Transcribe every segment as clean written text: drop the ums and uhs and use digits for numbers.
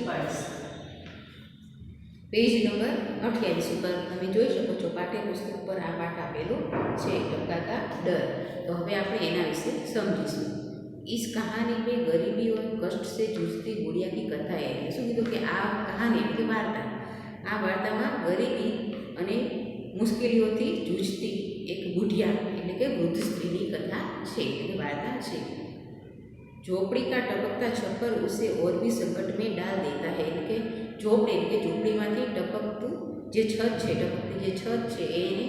Birds. Page number 28 ઉપર તમે જોઈ શકો છો પાઠ્યપુસ્તક પર આ પાઠ આપેલો છે, टपका का डर. तो હવે આપણે એના વિશે સમજીશું. इस कहानी में गरीबी और कष्ट से जूझती गुड़िया की कथा है. શું કીધું કે આ કહાની એટલે વાર્તા, આ વાર્તામાં ગરીબી અને મુશ્કેલીઓથી જૂझતી એક બુઢિયા એટલે કે વૃદ્ધ સ્ત્રીની કથા છે, એટલે વાર્તા છે. झोपड़ी का टपकता छप्पर उसे और भी संकट में डाल देता है. એટલે કે ઝોપડી એટલે કે ઝૂંપડીમાંથી ટપકતું જે છત છે, ટપકતી જે છત છે એને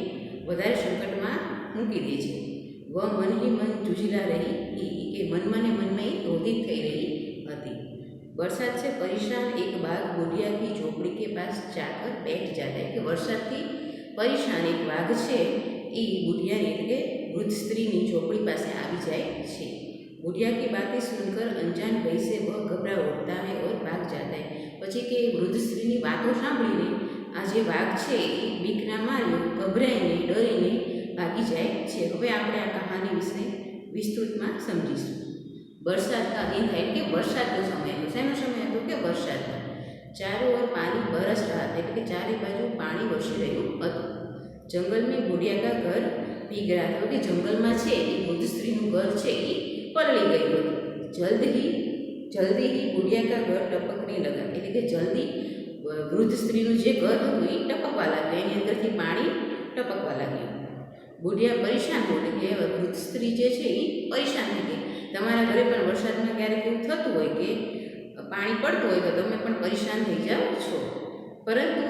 વધારે સંકટમાં મૂકી દે છે. वह मन ही मन जूझला रही कि मनमा ने मन में ही क्रोधित થઈ રહી હતી. बरसात से परेशान एक बाघ बुढ़िया की झोपड़ी के पास जाकर बैठ जाता है. कि વરસાદથી પરેશાન એક વાઘ છે એ બુઢિયાની એટલે કે વૃદ્ધ સ્ત્રીની ઝોપડી પાસે આવી જાય છે. बुढ़िया की बातें सुनकर अनजान भय से वह घबरा उठता है और भाग जाता है. પછી કે વૃદ્ધ સ્ત્રીની વાતો સાંભળીને આ જે વાઘ છે એ બીકના માર્યો ગભરાઈને ડરીને ભાગી જાય છે. હવે આપણે આ કહાની વિશે વિસ્તૃતમાં સમજીશું. વરસાદ કા दिन था કે વરસાદનો સમય હતો. શેનો સમય હતો કે વરસાદનો. ચારો ઓર પાણી બરસ रहा था એટલે કે ચારે બાજુ પાણી વરસી રહ્યું હતું. જંગલ में बुढ़िया का घर भीग रहा था કે જંગલમાં છે એ વૃદ્ધ સ્ત્રીનું ઘર છે એ पलड़ी गई हो. जल्दी ही बुढ़िया का घर टपकने लगा. એટલે કે જલ્દી વૃદ્ધ સ્ત્રીનું જે ઘર હતું એ ટપકવા લાગ્યું, એની અંદરથી પાણી ટપકવા લાગ્યું. બુઢિયા પરેશાન हो એટલે કે વૃદ્ધ સ્ત્રી જે છે એ પરેશાન થઈ ગઈ. તમારા ઘરે પણ વરસાદમાં ક્યારેક એવું થતું હોય કે પાણી પડતું હોય તો તમે પણ પરેશાન થઈ જાઓ છો, પરંતુ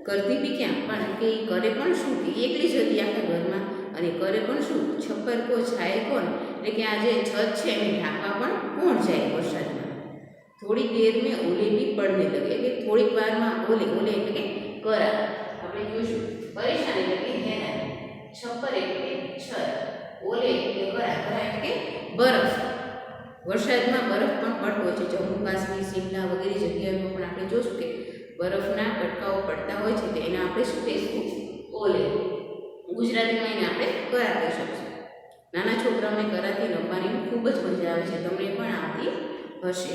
કરતી બી ક્યાં પણ કે એ કરે પણ શું કે એકલી જ હતી આખા ઘરમાં, અને કરે પણ શું છપ્પર કો છાયે કોણ એટલે કે આ જે છત છે એને ઢાંકવા પણ કોણ જાય વરસાદમાં. થોડી દેર મેં ઓલે બી પડને લગે એટલે થોડીક વારમાં ઓલે એટલે કે કરા આપણે જોઈશું. પરેશાન એટલે કે હેરાન, છપ્પર એટલે કે છત, ઓલે એટલે કરા એટલે કે બરફ. વરસાદમાં બરફ પણ પડતો હોય છે. જમ્મુ કાશ્મીર, શિમલા વગેરે જગ્યાઓમાં પણ આપણે જોશું કે બરફના કટકાઓ પડતા હોય છે, તો એને આપણે શું કહીશું? ઓલે. ગુજરાતીમાં એને આપણે કરા કહી શકીશું. નાના છોકરાઓને કરાથી રમવાની ખૂબ જ મજા આવે છે, તમને પણ આવતી હશે.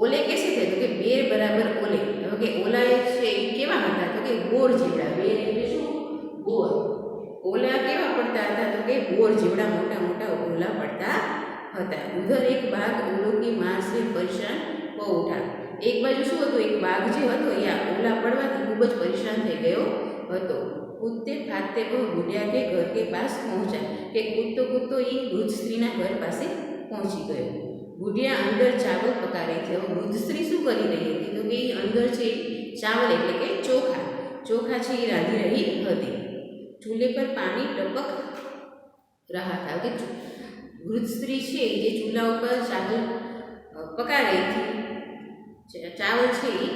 ઓલે કેસે थे તો કે બેર બરાબર ઓલે. તો કે ઓલા છે એ કેવા હતા તો કે બોર જેવડા. બેર એટલે શું? બોર. ઓલા કેવા પડતા હતા તો કે બોર જેવડા મોટા મોટા ઓલા પડતા હતા. ઉધર એક બાઘ ઓલો की मार से परेशान हो उठा. એક બાજુ શું હતું, એક બાઘ જે હતો એ ઓલા પડવાથી ખૂબ જ પરેશાન થઈ ગયો હતો. कूदते भागते वो बुढ़िया के घर के पास पहुंचा. કે કૂદતો કૂદતો એ વૃદ્ધ સ્ત્રીના ઘર પાસે પહોંચી ગયો. बुढ़िया अंदर चावल पका रही थी. હવે વૃદ્ધ સ્ત્રી શું કરી રહી હતી તો કે એ અંદર છે ચાવલ એટલે કે ચોખા છે એ રાંધી રહી હતી. ચૂલે પર પાણી ટપક રહા था. કે વૃદ્ધ સ્ત્રી છે એ ચૂલા ઉપર ચાવલ પકા રહી હતી, ચાવલ છે એ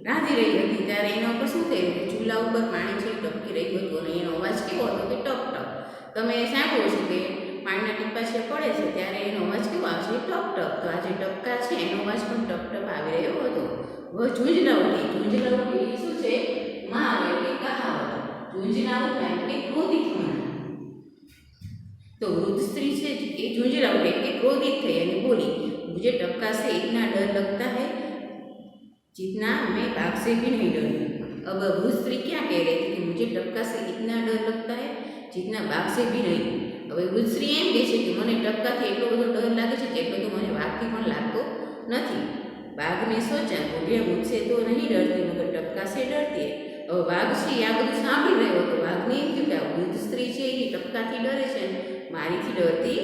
રાંધી રહી હતી, ત્યારે એના ઉપર શું થઈ રહ્યું, ચૂલા ઉપર પાણી છે ટપકી રહ્યું હતું, અને એનો અવાજ કેવો હતો કે ટપ ટપ. તમે સાંભળો છો કે પાણીના ટીપા છે પડે છે ત્યારે એનો અવાજ કેવો આવશે? ટપ ટપ. તો આ જે ટપકા છે એનો અવાજ પણ ટપ ટપ આવી રહ્યો હતો. હવે ઝૂંઝલા ઉઠી એ શું છે? માં એટલે કહાવત. ઝૂંઝલા ઉઠા એટલે ક્રોધિત હોના. તો વૃદ્ધ સ્ત્રી છે એ ઝૂંઝલા ઉઠી એટલે ક્રોધિત થઈ અને બોલી, मुझे टपका से इतना डर लगता है जितना मैं बाघ से भी नहीं डरती. अब वृद्ध स्त्री क्या कह रही थी कि मुझे टपका से इतना डर लगता है जितना बाघ से भी नहीं. હવે વૃદ્ધ સ્ત્રી એમ કહે છે કે મને ટપકાથી એટલો બધો ડર લાગે છે જેટલો તો મને વાઘથી પણ લાગતો નથી. बाघ ने सोचा बुढ़िया मुझसे तो नहीं डरती मगर टपका से डरती है. હવે વાઘ છે આ બધું સાંભળી રહ્યો હતો. વાઘને એમ થયું કે આ વૃદ્ધ સ્ત્રી છે એ ટપકાથી ડરે છે, મારીથી ડરતી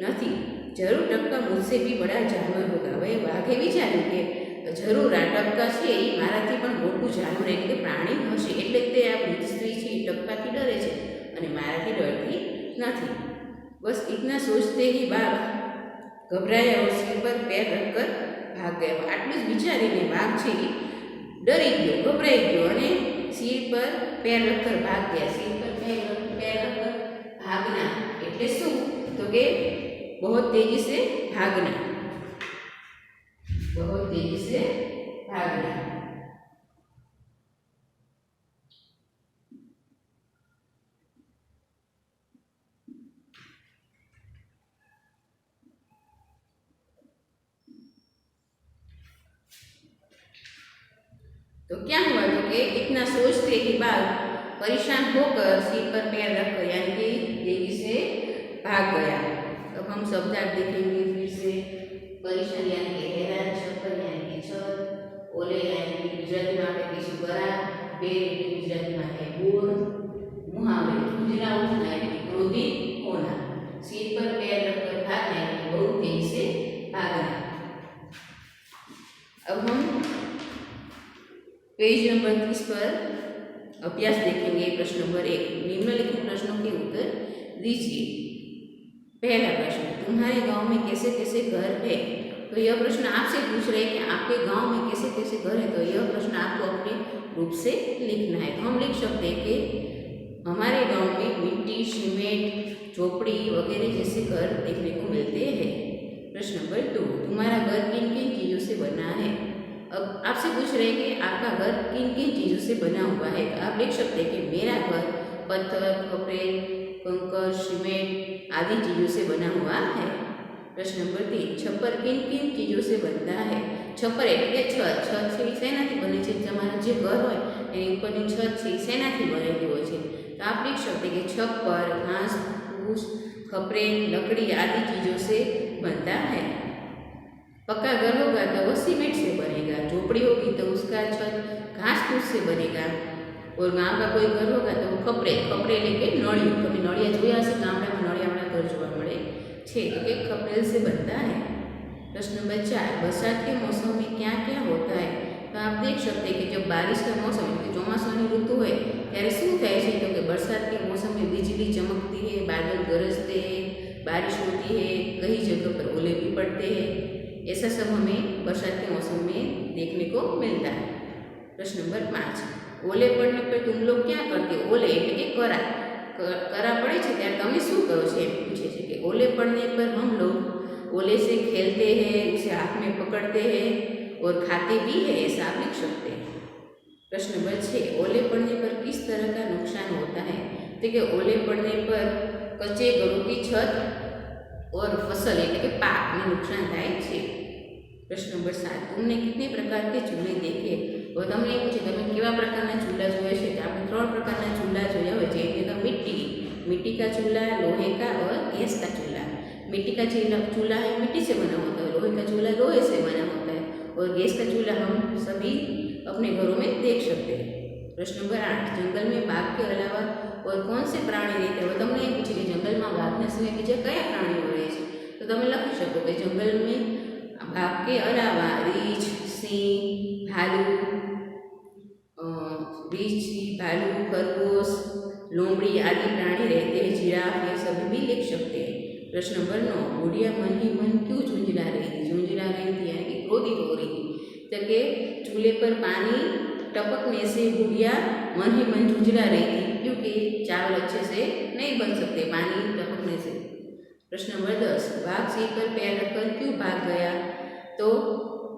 નથી. જરૂર ટપકા મુझसे भी बड़ा जानवर होगा. હવે વાઘે વિચાર્યું કે જરૂર આ ટપકા છે એ મારાથી પણ મોટું જાનવર એટલે પ્રાણી હશે, એટલે તે આ વૃદ્ધ સ્ત્રી છે એ ટપકાથી ડરે છે અને મારાથી ડરતી નથી. બસ इतना सोचते ही बाघ घबराया और सिर पर पैर रखकर भाग गया. આટલું જ વિચારીને વાઘ છે એ ડરી ગયો, ગભરાઈ ગયો અને સિર પર पैर रखकर भाग गया. सिर पर पैर रखकर भागना એટલે શું તો કે बहुत तेजी से भागना, बहुत तेजी से भागना. तो क्या हुआ, तो कि इतना सोचते कि बाघ परेशान होकर सिर पर पैर रखकर यानी कि तेजी से भाग गया। अब हम शब्दार्थ देखेंगे फिर से। परेशान यानी कि हैरान, छप्पर यानी कि छत, ओले यानी कि गुजराती में આપણે કહીશું ગરા, બે એટલે ગુજરાતીમાં है બોર, मुहावरे झुंझलाऊं यानी कि क्रोधित होना, सिर पर पैर रखकर भागना यानी कि बहुत तेजी से भागना। अब हम पेज नंबर 30 पर अभ्यास देखेंगे। प्रश्न नंबर 1, निम्नलिखित प्रश्नों के उत्तर दीजिए। पहला प्रश्न, तुम्हारे गांव में कैसे कैसे घर है? तो यह प्रश्न आपसे पूछ रहे हैं कि आपके गांव में कैसे कैसे घर है। तो यह प्रश्न आपको अपने रूप से लिखना है। तो हम लिख सकते हैं कि हमारे गांव में मिट्टी, सीमेंट, झोपड़ी वगैरह जैसे घर देखने को मिलते हैं। प्रश्न नंबर 2, तुम्हारा घर किन किन चीज़ों से बना है? अब आपसे पूछ रहे हैं कि आपका घर किन किन चीज़ों से बना हुआ है। तो आप लिख सकते हैं कि मेरा घर पत्थर, खपरेल, कंकर, सीमेंट आदि चीज़ों से बना हुआ है। प्रश्न नंबर 3, छप्पर किन किन चीज़ों से बनता है? छप्पर એટલે છત, છત છે એ શેનાથી બને છે? તમારું જે ઘર હોય એની ઉપરની છત છે એ શેનાથી બનેલી હોય છે? तो आप लिख सकते हैं कि छप्पर घास फूस, खपरेल, लकड़ी आदि चीज़ों से बनता है। पक्का घर होगा तो वो सीमेंट से बनेगा, झोपड़ी होगी तो उसका छत घास फूस से बनेगा, और गाँव का कोई घर होगा तो वो खपरेल, खपरेल એટલે નળિયું, તમે નળિયા જોયા હશે ગામડામાં, નળિયાવાળા घर જોવા મળે છે, तो कि खपरेल से बनता है। प्रश्न नंबर 4, बरसात के मौसम में क्या क्या होता है? तो आप देख सकते हैं कि जब बारिश का मौसम कि ચોમાસાની ઋતુ હોય ત્યારે શું થાય છે? तो कि बरसात के मौसम में बिजली चमकती है, बादल गरजते हैं, बारिश होती है, कई जगह पर ओले भी पड़ते हैं। ऐसा सब हमें बरसात के मौसम में देखने को मिलता है। प्रश्न नंबर 5, ओले पड़ने पर तुम लोग क्या करते हो? ओले એટલે કે કરા પડે છે ત્યારે તમે શું કરો છો એમ પૂછે છે। કે ओले पड़ने पर हम लोग ओले से खेलते हैं, उसे हाथ में पकड़ते हैं और खाते भी हैं, ऐसा आप लिख सकते हैं। प्रश्न नंबर 6, ओले पड़ने पर किस तरह का नुकसान होता है? तो कि ओले पड़ने पर कच्चे घरों की छत और फसल એટલે કે પાકને નુકસાન થાય છે। प्रश्न नंबर 7, तुमने कितने प्रकार के चूल्हे देखे? और તમને એ પૂછે તમે કેવા પ્રકારના ચૂલા જોયા છે? તો આપણે 3 પ્રકારના ચૂલા જોયા હોય છે, એટલે કે मिट्टी का चूल्हा, लोहे का और गैस का चूल्हा। मिट्टी का चूल्हा है मिट्टी से बना होता है, लोहे का चूल्हा लोहे से बना होता है, और गैस का चूल्हा हम सभी अपने घरों में देख सकते हैं। प्रश्न नंबर 8, जंगल में बाघ के अलावा और कौन से प्राणी रहते हैं? તમને એ પૂછે કે જંગલમાં બાઘના સિવાય બીજા કયા પ્રાણીઓ રહે છે? તો તમે લખી શકો કે જંગલ में बाघ के अलावा रीछ, सिंह, भालू, भालू, खरगोश, लोमड़ी आदि प्राणी रहते हैं। जिराफ ये सभी भी लिख सकते हैं। प्रश्न नंबर 9, बुढ़िया मन ही मन क्यों झुंझला रही थी? झुंझला रही थी यानी कि क्रोधित हो रही थी। तो कि चूल्हे पर पानी टपकने से बुढ़िया मन ही मन झुंझला रही थी, क्योंकि चावल अच्छे से नहीं बन सकते पानी टपकने से। प्रश्न नंबर 10, बाघ सिर पर पैर रखकर क्यों भाग गया? तो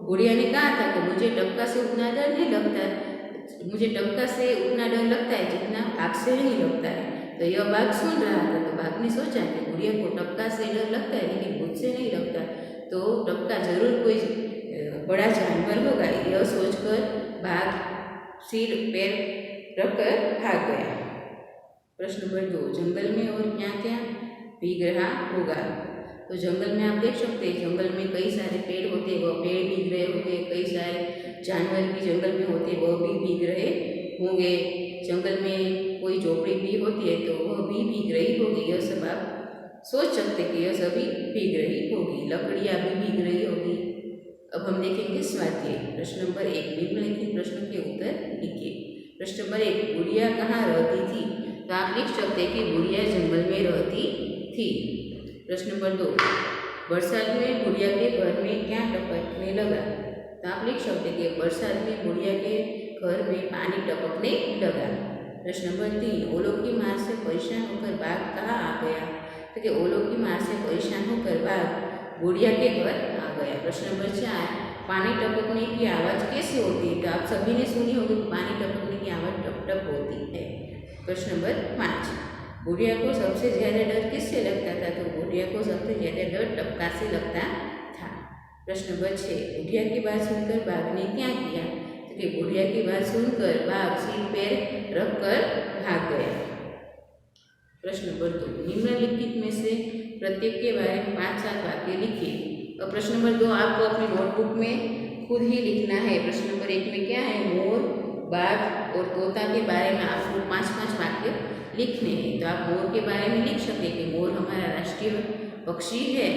बुढ़िया ने कहा था कि मुझे टपका से उतना डर नहीं लगता, मुझे टपका से उतना डर लगता है जितना बाघ से नहीं लगता है। तो यह बाघ सुन रहा था, तो बाघ ने सोचा कि बुढ़िया को टपका से डर लगता है लेकिन मुझसे नहीं लगता, तो टपका जरूर कोई बड़ा जानवर होगा, यह सोचकर बाघ सिर पैर रखकर भाग गया। प्रश्न नंबर 2, जंगल में और क्या क्या भीग रहा होगा? तो जंगल में आप देख सकते हैं जंगल में कई सारे पेड़ होते हैं, वह पेड़ भीग रहे होंगे, कई सारे जानवर भी जंगल में होते हैं, वह भी भीग रहे होंगे। जंगल में कोई झोपड़ी भी होती है तो वह भी भीग रही होगी, यह सब आप सोच सकते कि यह सभी भीग रही होगी। लकड़ियाँ भी भीग रही होगी। अब हम देखेंगे स्वाध्याय। प्रश्न नंबर 1, निम्नलिखित प्रश्नों के उत्तर लिखिए। प्रश्न नंबर 1, बुढ़िया कहाँ रहती थी? तो आप लिख सकते हैं कि बुढ़िया जंगल में रहती थी। प्रश्न नंबर 2, बरसात में बुढ़िया के घर में क्या टपकने लगा? तो आप लिख सकते हैं कि बरसात में बुढ़िया के घर में पानी टपकने लगा। प्रश्न नंबर 3, ओलों की मार से परेशान होकर बाघ कहाँ आ गया? तो कि ओलों की मार से परेशान होकर बाघ बुढ़िया के घर आ गया। प्रश्न नंबर 4, पानी टपकने की आवाज़ कैसे होती है? तो आप सभी ने सुनी होगी पानी टपकने की आवाज़ टप टप होती है। प्रश्न नंबर 5, बुढ़िया को सबसे ज़्यादा डर किससे लगता था? तो बुढ़िया को सबसे ज़्यादा डर टपका से लगता था। प्रश्न नंबर 6, बुढ़िया की बात सुनकर बाघ ने क्या किया? तो कि बुढ़िया की बात सुनकर बाघ सिर पैर रखकर भाग गया। प्रश्न नंबर 2, निम्नलिखित में से प्रत्येक के बारे में 5-7 वाक्य लिखिए। और प्रश्न नंबर 2 आपको अपनी नोटबुक में खुद ही लिखना है। प्रश्न नंबर 1 में क्या है, मोर, बाघ और तोता के बारे में आपको 5-5 वाक्य लिखने हैं। तो आप मोर के बारे में लिख सकते हैं कि मोर हमारा राष्ट्रीय पक्षी है।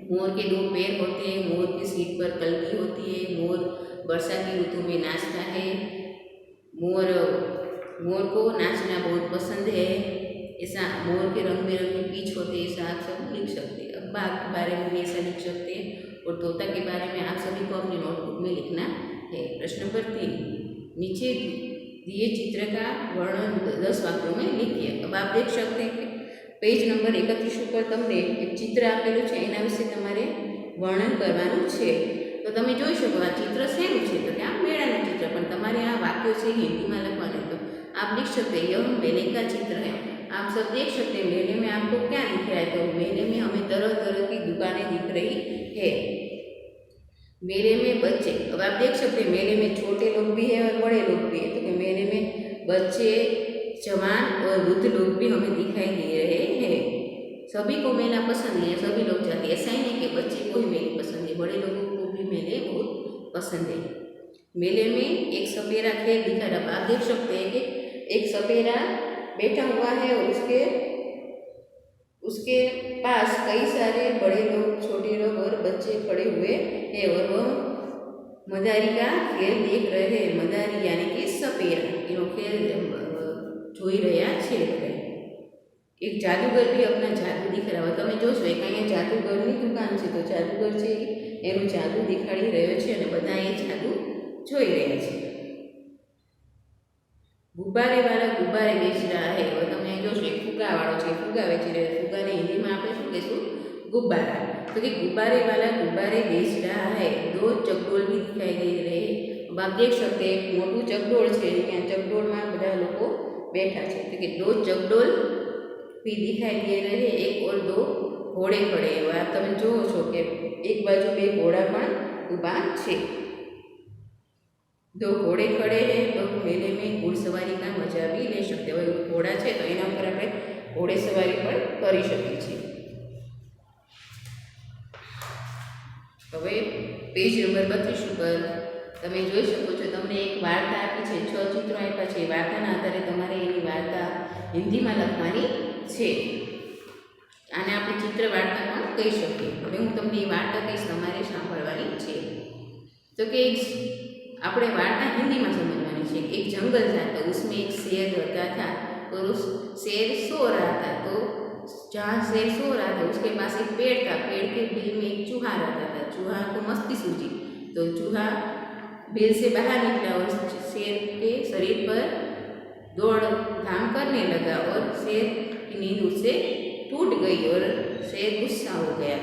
मोर के 2 पैर होते हैं, मोर की सीट पर कलगी होती है, मोर वर्षा की ऋतु में नाचता है, मोर को नाचना बहुत पसंद है, ऐसा मोर के रंग बिरंगी पीछ होते हैं, ऐसा आप सब लिख सकते हैं। अब बाघ के बारे में भी ऐसा लिख सकते हैं और तोता के बारे में आप सभी को अपनी नोटबुक में लिखना है। प्रश्न नंबर 3, नीचे दिए चित्र का वर्णन 10 वाक्यों में लिखिए। अब आप देख सकते हैं कि पेज नंबर 31 पर તમને એક ચિત્ર આપેલું છે, એના વિશે તમારે વર્ણન કરવાનું છે। તો તમે જોઈ શકો આ ચિત્ર શેનું છે, તો કે આ મેળાનું ચિત્ર, પણ તમારે આ વાક્યો છે હિન્દીમાં લખવાનું। तो आप लिख सकते हैं यह मेले का चित्र है। आप सब देख सकते हैं मेले में आपको क्या दिख रहा है, तो मेले में हमें तरह तरह की दुकानें दिख रही है। मेले में बच्चे, अब आप देख सकते हैं मेले में छोटे लोग भी है और बड़े लोग भी है। तो कि मेले में बच्चे, जवान और वृद्ध लोग भी हमें दिखाई दे रहे हैं। सभी को मेला पसंद है, सभी लोग जाते हैं। ऐसा ही नहीं कि बच्चे को ही मेले पसंद है, बड़े लोगों को भी मेले बहुत पसंद है। मेले में एक सपेरा खेल दिखा रहा। आप देख सकते हैं कि एक सपेरा बैठा हुआ है और उसके पास कई सारे बड़े लोग, छोटे लोग और बच्चे खड़े हुए हैं और वह मदारी का खेल देख रहे हैं। मदारी यानी कि सपेरा एनो खेल જોઈ રહ્યા છે। एक जादूगर भी अपना जादू दिखावा। તમે જોશો એક અહીંયા જાદूगरनी दुकान છે, तो जादूगर છે એનું જાદू દેખાડી રહ્યો છે અને બધા એ જાદू જોઈ રહ્યા છે। गुब्बारे वाला गुब्बारे बेच रहा है। और તમે જોશો એક ફુગ્ગા વાળો છે, ફુગ્ગા વેચી રહ્યો છે। ફુગ્ગાને હિન્દીમાં આપણે શું કહીશું, गुब्बारा। तो कि गुब्बारे वाला गुब्बारे बेच रहा है। 2 चकडोल भी दिखाई दे रहे हैं। अब आप देख सकते हैं मोटू चकडोल है, ત્યાં ચકડોળમાં બધા લોકો बैठा है। तो कि 2 चकडोल भी दिखाई दे रहे हैं, एक और 2 घोड़े खड़े हैं। आप તમે જોવો છો કે એક બાજુ 2 ઘોડા પણ ઊભા છે। 2 घोड़े खड़े हैं। तो मेले में घोड़सवारी का मजा भी ले सकते हो। घोड़ा है तो एना पर આપણે घोड़ेसवारी पर કરી શકીએ છીએ। હવે પેજ નંબર 32 પર તમે જોઈ શકો છો, તમને એક વાર્તા આપી છે, 6 ચિત્રો આપ્યા છે। વાર્તાના આધારે તમારે એની વાર્તા હિન્દીમાં લખવાની છે। આને આપણે ચિત્ર વાર્તા પણ કહી શકીએ। હવે હું તમને એ વાર્તા કહીશ, તમારે સાંભળવાની છે। तो कि આપણે વાર્તા હિન્દીમાં સમજવાની છે। एक जंगल था, तो उसमें एक शेर रहता था और उस शेर सो रहा था। तो जहाँ शेर सो रहा था उसके पास एक पेड़ था। पेड़ के बिल में एक चूहा रहता था। चूहा को मस्ती सूझी, तो चूहा बिल से बाहर निकला और शेर के शरीर पर दौड़ धाम करने लगा और शेर की नींद उससे टूट गई और शेर गुस्सा हो गया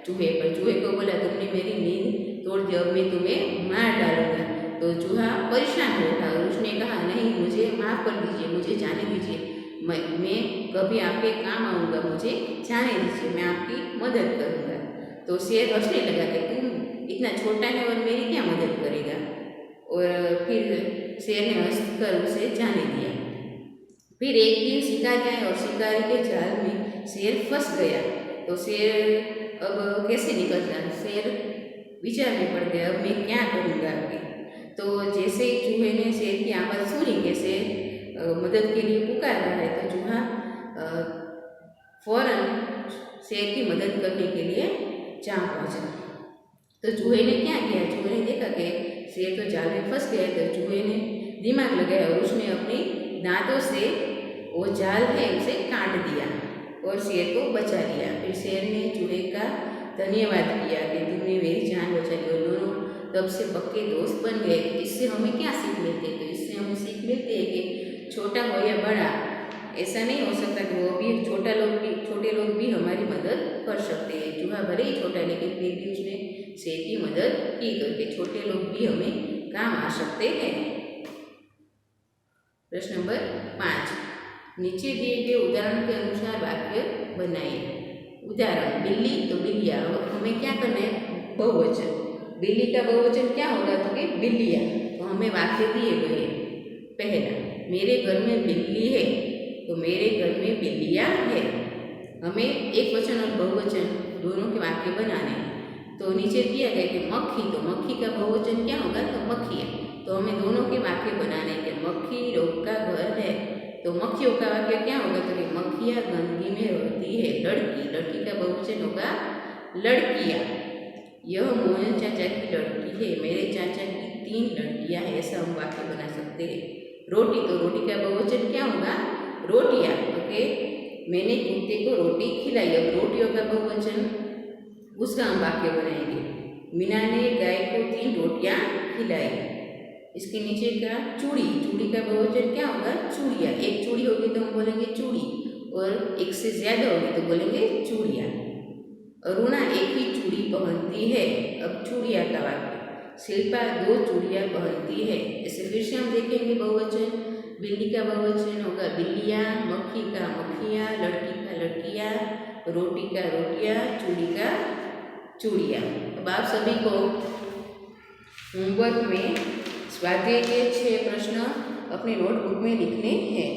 चूहे पर। चूहे को बोला, तुमने मेरी नींद तोड़ दी, अब मैं तुम्हें मार डालूंगा। तो चूहा परेशान हो उठा और उसने कहा, नहीं, मुझे माफ़ कर दीजिए, मुझे जाने दीजिए, मैं कभी आपके काम आऊँगा, मुझे जाने दीजिए, मैं आपकी मदद करूँगा। तो शेर हंसने लगा कि तुम इतना छोटा है और मेरी क्या मदद करेगा। और फिर शेर ने हंसकर उसे जाने दिया। फिर एक दिन शिकारी आए और शिकारी के जाल में शेर फंस गया। तो शेर अब कैसे निकलता, शेर विचार में पड़ गया, अब मैं क्या करूँगा आगे। तो जैसे ही चूहे ने शेर की आवाज़ सुनी कि शेर मदद के लिए पुकार रहा है, तो चूहा फौरन शेर की मदद करने के लिए जा पहुँचा। तो चूहे ने क्या किया, चूहे ने देखा कि शेर तो जाल में फंस गया। तो चूहे ने दिमाग लगाया और उसने अपने दांतों से वो जाल है उसे काट दिया और शेर को बचा लिया। फिर शेर ने चूहे का धन्यवाद किया कि तुमने मेरी जान बचा ली। और दोनों तब से पक्के दोस्त बन गए। इससे हमें क्या सीख मिलती है, तो इससे हमें सीख मिलती है कि छोटा हो या बड़ा, ऐसा नहीं हो सकता कि वो भी छोटे लोग भी हमारी मदद कर सकते हैं। चूहा भले ही छोटा, लेकिन फिर भी उसने शेर की मदद की, तो कि छोटे लोग भी हमें काम आ सकते हैं। प्रश्न नंबर 5, नीचे दिए गए उदाहरण के अनुसार वाक्य बनाइए। उदाहरण, बिल्ली तो बिल्लिया। हमें क्या करना है, बहुवचन। बिल्ली का बहुवचन क्या होगा, तो कि बिल्लियाँ। तो हमें वाक्य दिए गए, पहला मेरे घर में बिल्ली है, तो मेरे घर में बिल्लियाँ है। हमें एक वचन और बहुवचन दोनों के वाक्य बनाने हैं। तो नीचे दिया गया कि मक्खी, तो मक्खी का बहुवचन क्या होगा, तो मक्खियाँ। तो हमें दोनों के वाक्य बनाने के, मक्खी रोग का घर है, तो मक्खियों का वाक्य क्या होगा, तो कि मक्खियाँ गंदगी में रहती है। लड़की, लड़की का बहुवचन होगा लड़कियाँ। यह मोहन चाचा की लड़की है, मेरे चाचा की 3 लड़कियाँ हैं, ऐसा हम वाक्य बना सकते हैं। रोटी, तो रोटी का बहुवचन क्या होगा, रोटियाँ। ओके, मैंने कुत्ते को रोटी खिलाई। अब रोटियों का बहुवचन, उसका हम वाक्य बनाएंगे। मीना ने गाय को 3 रोटियाँ खिलाई। इसके नीचे का चूड़ी, चूड़ी का बहुवचन क्या होगा, चूड़ियाँ। एक चूड़ी होगी तो हम बोलेंगे चूड़ी, और एक से ज़्यादा होगी तो बोलेंगे चूड़ियाँ। अरुणा एक ही चूड़ी पहनती है। अब चूड़ियाँ का वाक्य, शिल्पा 2 चूड़ियाँ पहनती है। ऐसे फिर से हम देखेंगे बहुवचन। बिल्ली का बहुवचन होगा बिल्लियाँ, मक्खी का मक्खियाँ, लड़की का लड़कियाँ, रोटी का रोटियाँ, चूड़ी का चूड़ियाँ। अब आप सभी को होमवर्क में स्वाध्याय के 6 प्रश्न अपनी नोटबुक में लिखने हैं।